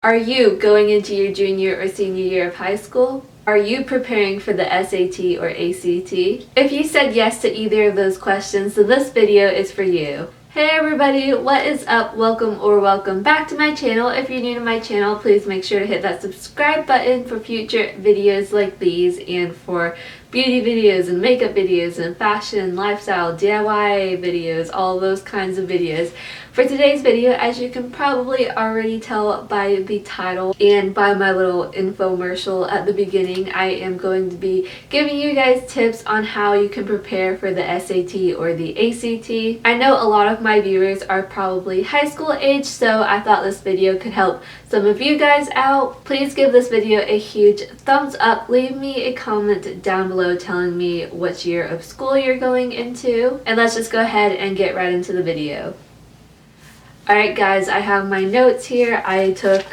Are you going into your junior or senior year of high school? Are you preparing for the SAT or ACT? If you said yes to either of those questions, then this video is for you. Hey everybody, what is up? Welcome back to my channel. If you're new to my channel, please make sure to hit that subscribe button for future videos like these and for beauty videos and makeup videos and fashion, lifestyle, DIY videos, all those kinds of videos. For today's video, as you can probably already tell by the title and by my little infomercial at the beginning, I am going to be giving you guys tips on how you can prepare for the SAT or the ACT. I know a lot of my viewers are probably high school age, so I thought this video could help some of you guys out. Please give this video a huge thumbs up. Leave me a comment down below telling me what year of school you're going into. And let's just go ahead and get right into the video. Alright guys, I have my notes here. I took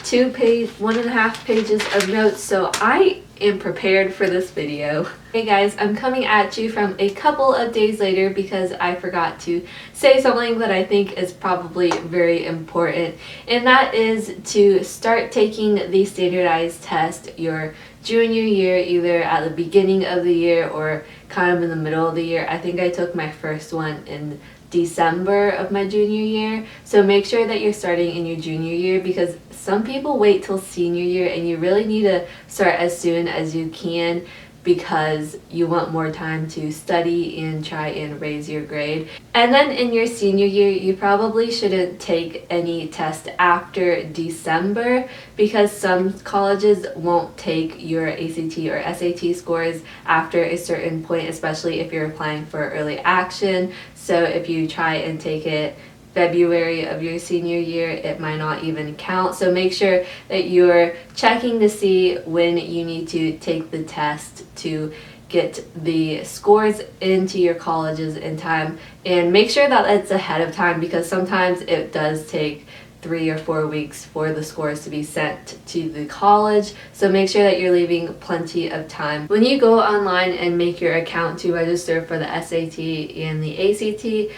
1.5 pages of notes, so I am prepared for this video. Hey guys, I'm coming at you from a couple of days later because I forgot to say something that I think is probably very important, and that is to start taking the standardized test your junior year, either at the beginning of the year or kind of in the middle of the year. I think I took my first one in December of my junior year, so make sure that you're starting in your junior year because some people wait till senior year, and you really need to start as soon as you can because you want more time to study and try and raise your grade. And then in your senior year, you probably shouldn't take any test after December because some colleges won't take your ACT or SAT scores after a certain point, especially if you're applying for early action. So if you try and take it February of your senior year, it might not even count. So make sure that you're checking to see when you need to take the test to get the scores into your colleges in time, and make sure that it's ahead of time because sometimes it does take 3 or 4 weeks for the scores to be sent to the college, so make sure that you're leaving plenty of time. When you go online and make your account to register for the SAT and the ACT,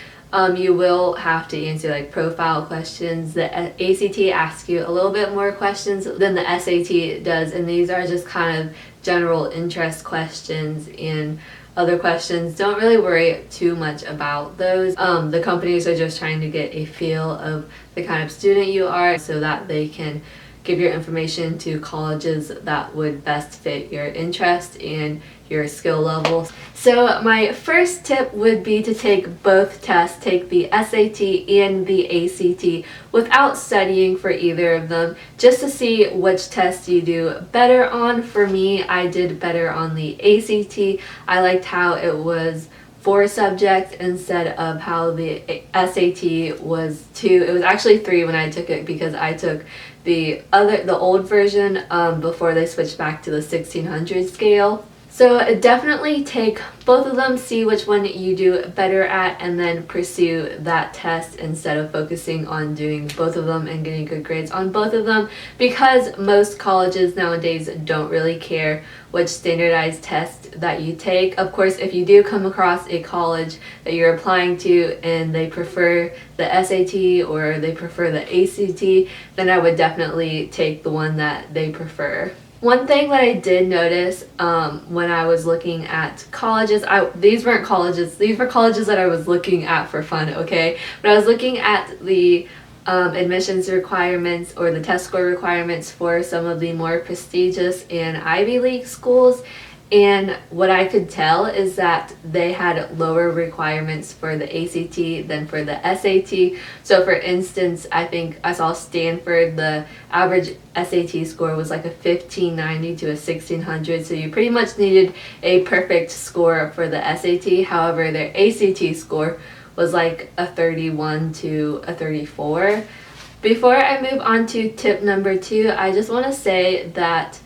you will have to answer like profile questions. The ACT asks you a little bit more questions than the SAT does, and these are just kind of general interest questions and other questions. Don't really worry too much about those. The companies are just trying to get a feel of the kind of student you are so that they can give your information to colleges that would best fit your interest and your skill level. So my first tip would be to take both tests, take the SAT and the ACT without studying for either of them, just to see which test you do better on. For me, I did better on the ACT. I liked how it was 4 subjects instead of how the SAT was 2. It was actually 3 when I took it because I took the old version before they switched back to the 1600 scale. So definitely take both of them, see which one you do better at, and then pursue that test instead of focusing on doing both of them and getting good grades on both of them, because most colleges nowadays don't really care which standardized test that you take. Of course, if you do come across a college that you're applying to and they prefer the SAT or they prefer the ACT, then I would definitely take the one that they prefer. One thing that I did notice when I was looking at colleges, these weren't colleges, these were colleges that I was looking at for fun, okay? But I was looking at the admissions requirements or the test score requirements for some of the more prestigious and Ivy League schools, and what I could tell is that they had lower requirements for the ACT than for the SAT. So for instance, I think I saw Stanford, the average SAT score was like a 1590 to a 1600, so you pretty much needed a perfect score for the SAT. However, their ACT score was like a 31 to a 34. Before I move on to tip number 2, I just want to say that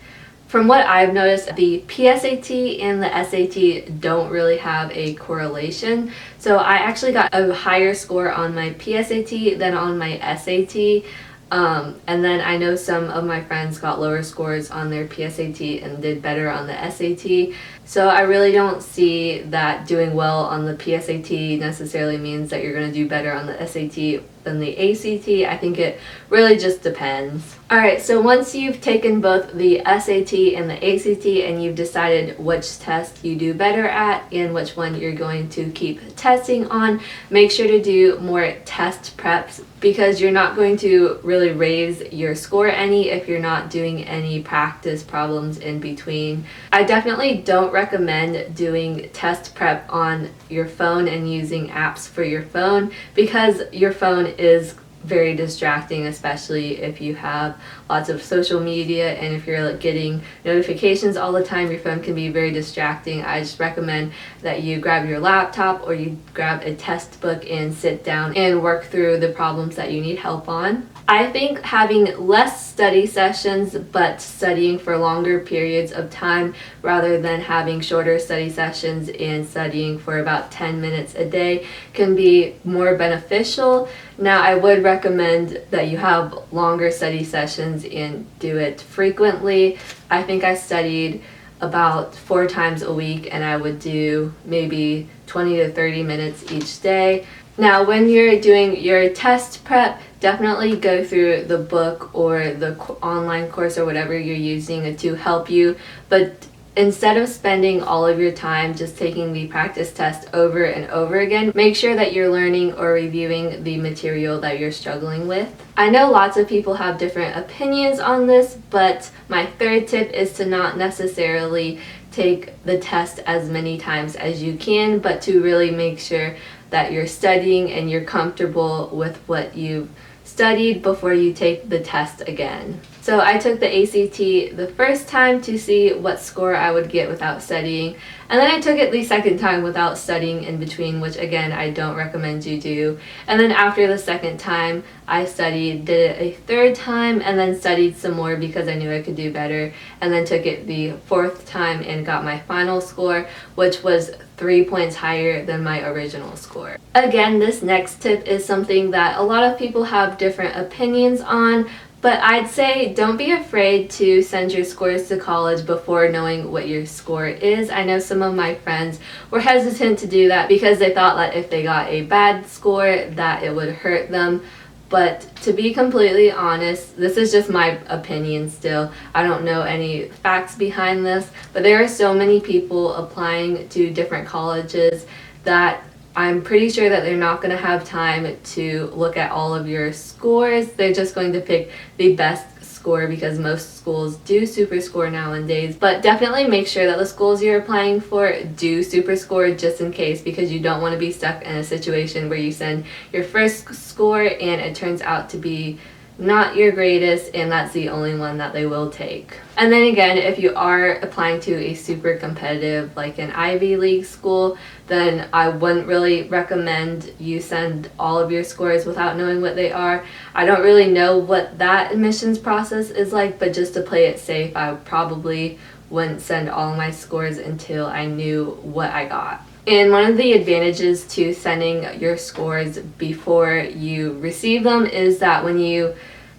from what I've noticed, the PSAT and the SAT don't really have a correlation. So I actually got a higher score on my PSAT than on my SAT. And then I know some of my friends got lower scores on their PSAT and did better on the SAT. So I really don't see that doing well on the PSAT necessarily means that you're going to do better on the SAT than the ACT. I think it really just depends. Alright, so once you've taken both the SAT and the ACT and you've decided which test you do better at and which one you're going to keep testing on, make sure to do more test preps because you're not going to really raise your score any if you're not doing any practice problems in between. I definitely don't recommend doing test prep on your phone and using apps for your phone because your phone is very distracting, especially if you have lots of social media and if you're getting notifications all the time. Your phone can be very distracting. I just recommend that you grab your laptop or you grab a test book and sit down and work through the problems that you need help on. I think having less study sessions but studying for longer periods of time rather than having shorter study sessions and studying for about 10 minutes a day can be more beneficial. Now, I would recommend that you have longer study sessions and do it frequently. I think I studied about 4 times a week and I would do maybe 20 to 30 minutes each day. Now, when you're doing your test prep, definitely go through the book or the online course or whatever you're using to help you, but instead of spending all of your time just taking the practice test over and over again, make sure that you're learning or reviewing the material that you're struggling with. I know lots of people have different opinions on this, but my third tip is to not necessarily take the test as many times as you can, but to really make sure that you're studying and you're comfortable with what you've studied before you take the test again. So I took the ACT the first time to see what score I would get without studying, and then I took it the second time without studying in between, which again I don't recommend you do. And then after the second time I studied, did it a third time, and then studied some more because I knew I could do better, and then took it the fourth time and got my final score, which was 3 points higher than my original score. Again, this next tip is something that a lot of people have different opinions on, but I'd say don't be afraid to send your scores to college before knowing what your score is. I know some of my friends were hesitant to do that because they thought that if they got a bad score that it would hurt them. But to be completely honest, this is just my opinion still. I don't know any facts behind this, but there are so many people applying to different colleges that I'm pretty sure that they're not going to have time to look at all of your scores. They're just going to pick the best score because most schools do super score nowadays. But definitely make sure that the schools you're applying for do super score just in case, because you don't want to be stuck in a situation where you send your first score and it turns out to be not your greatest and that's the only one that they will take. And then again, if you are applying to a super competitive like an Ivy League school, then I wouldn't really recommend you send all of your scores without knowing what they are. I don't really know what that admissions process is like, but just to play it safe, I probably wouldn't send all of my scores until I knew what I got. And one of the advantages to sending your scores before you receive them is that when you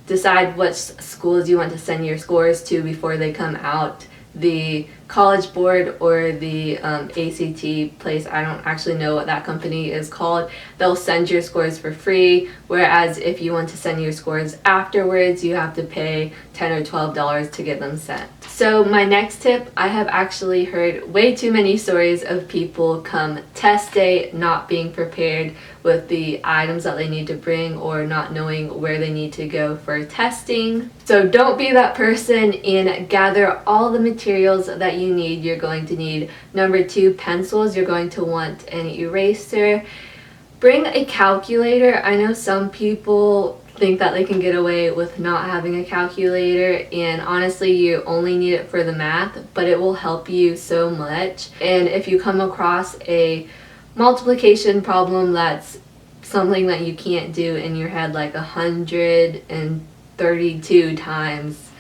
decide which schools you want to send your scores to before they come out, the College Board or the ACT place, I don't actually know what that company is called, they'll send your scores for free, whereas if you want to send your scores afterwards, you have to pay $10 or $12 to get them sent. So my next tip, I have actually heard way too many stories of people come test day not being prepared with the items that they need to bring or not knowing where they need to go for testing. So don't be that person and gather all the materials that you need. You're going to need number 2 pencils, you're going to want an eraser, bring a calculator. I know some people think that they can get away with not having a calculator, and honestly you only need it for the math, but it will help you so much. And if you come across a multiplication problem that's something that you can't do in your head, like 132 times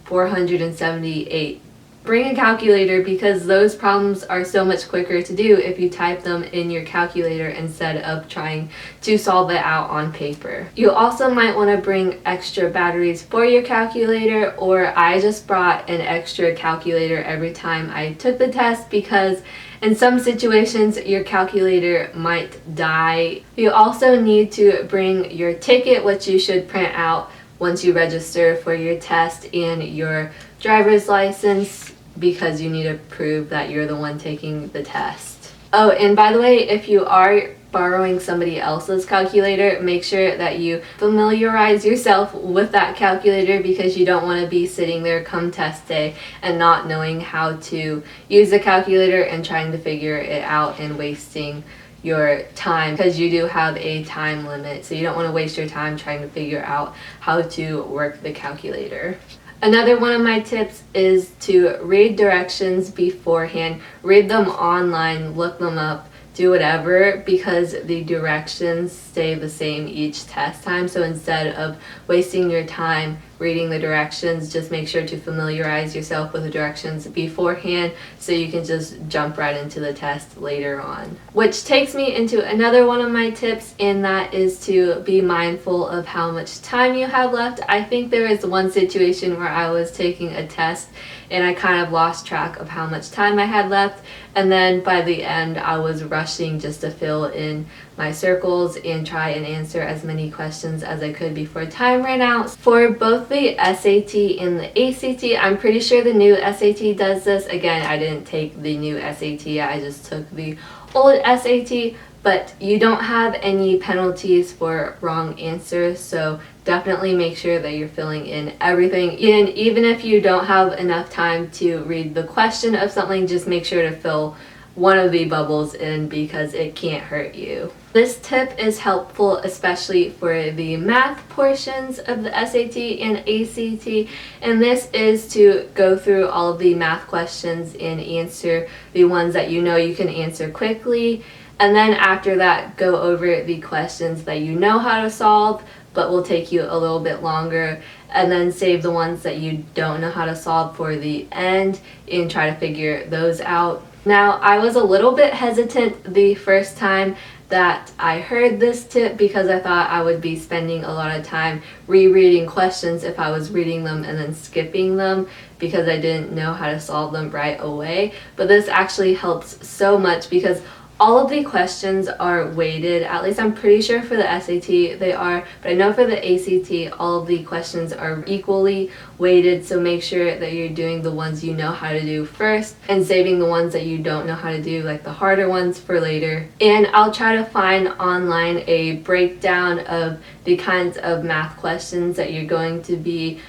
478, bring a calculator because those problems are so much quicker to do if you type them in your calculator instead of trying to solve it out on paper. You also might want to bring extra batteries for your calculator, or I just brought an extra calculator every time I took the test because in some situations your calculator might die. You also need to bring your ticket, which you should print out once you register for your test and your driver's license, because you need to prove that you're the one taking the test. Oh, and by the way, if you are borrowing somebody else's calculator, make sure that you familiarize yourself with that calculator, because you don't want to be sitting there come test day and not knowing how to use the calculator and trying to figure it out and wasting your time, because you do have a time limit, so you don't want to waste your time trying to figure out how to work the calculator. Another one of my tips is to read directions beforehand. Read them online, look them up, do whatever, because the directions stay the same each test time. So instead of wasting your time reading the directions, just make sure to familiarize yourself with the directions beforehand so you can just jump right into the test later on. Which takes me into another one of my tips, and that is to be mindful of how much time you have left. I think there is one situation where I was taking a test and I kind of lost track of how much time I had left, and then by the end I was rushing just to fill in my circles and try and answer as many questions as I could before time ran out. For both the SAT and the ACT, I'm pretty sure the new SAT does this. Again, I didn't take the new SAT, I just took the old SAT, but you don't have any penalties for wrong answers, so definitely make sure that you're filling in everything. And even if you don't have enough time to read the question of something, just make sure to fill one of the bubbles in, because it can't hurt you. This tip is helpful especially for the math portions of the SAT and ACT, and this is to go through all of the math questions and answer the ones that you know you can answer quickly, and then after that go over the questions that you know how to solve but will take you a little bit longer, and then save the ones that you don't know how to solve for the end and try to figure those out. Now, I was a little bit hesitant the first time that I heard this tip, because I thought I would be spending a lot of time rereading questions if I was reading them and then skipping them, because I didn't know how to solve them right away. But this actually helps so much, because all of the questions are weighted. At least I'm pretty sure for the SAT they are, but I know for the ACT all of the questions are equally weighted, so make sure that you're doing the ones you know how to do first and saving the ones that you don't know how to do, like the harder ones, for later. And I'll try to find online a breakdown of the kinds of math questions that you're going to be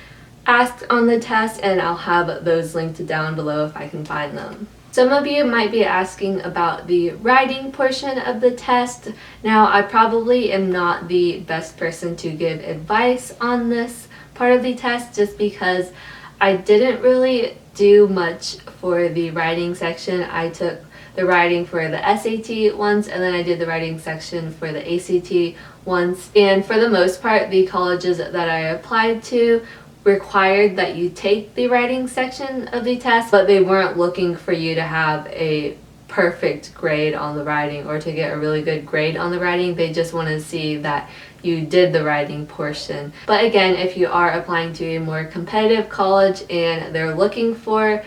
asked on the test, and I'll have those linked down below if I can find them. Some of you might be asking about the writing portion of the test. Now, I probably am not the best person to give advice on this part of the test, just because I didn't really do much for the writing section. I took the writing for the SAT once, and then I did the writing section for the ACT once. And for the most part, the colleges that I applied to required that you take the writing section of the test, but they weren't looking for you to have a perfect grade on the writing or to get a really good grade on the writing. They just want to see that you did the writing portion. But again, if you are applying to a more competitive college and they're looking for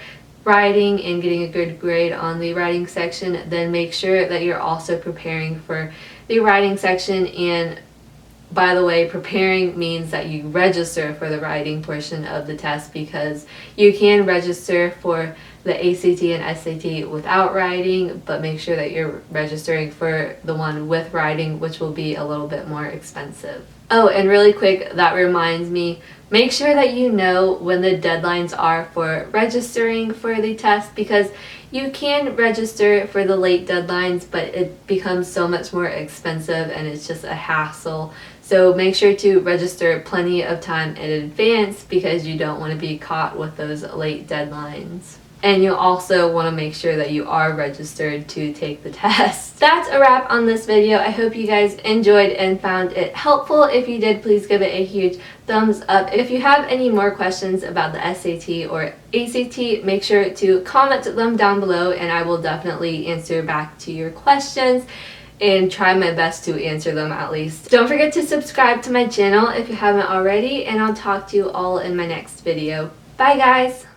writing and getting a good grade on the writing section, then make sure that you're also preparing for the writing section. And by the way, preparing means that you register for the writing portion of the test, because you can register for the ACT and SAT without writing, but make sure that you're registering for the one with writing, which will be a little bit more expensive. Oh, and really quick, that reminds me, make sure that you know when the deadlines are for registering for the test, because you can register for the late deadlines, but it becomes so much more expensive and it's just a hassle. So make sure to register plenty of time in advance, because you don't want to be caught with those late deadlines. And you also want to make sure that you are registered to take the test. That's a wrap on this video. I hope you guys enjoyed and found it helpful. If you did, please give it a huge thumbs up. If you have any more questions about the SAT or ACT, make sure to comment them down below, and I will definitely answer back to your questions and try my best to answer them at least. Don't forget to subscribe to my channel if you haven't already, and I'll talk to you all in my next video. Bye guys!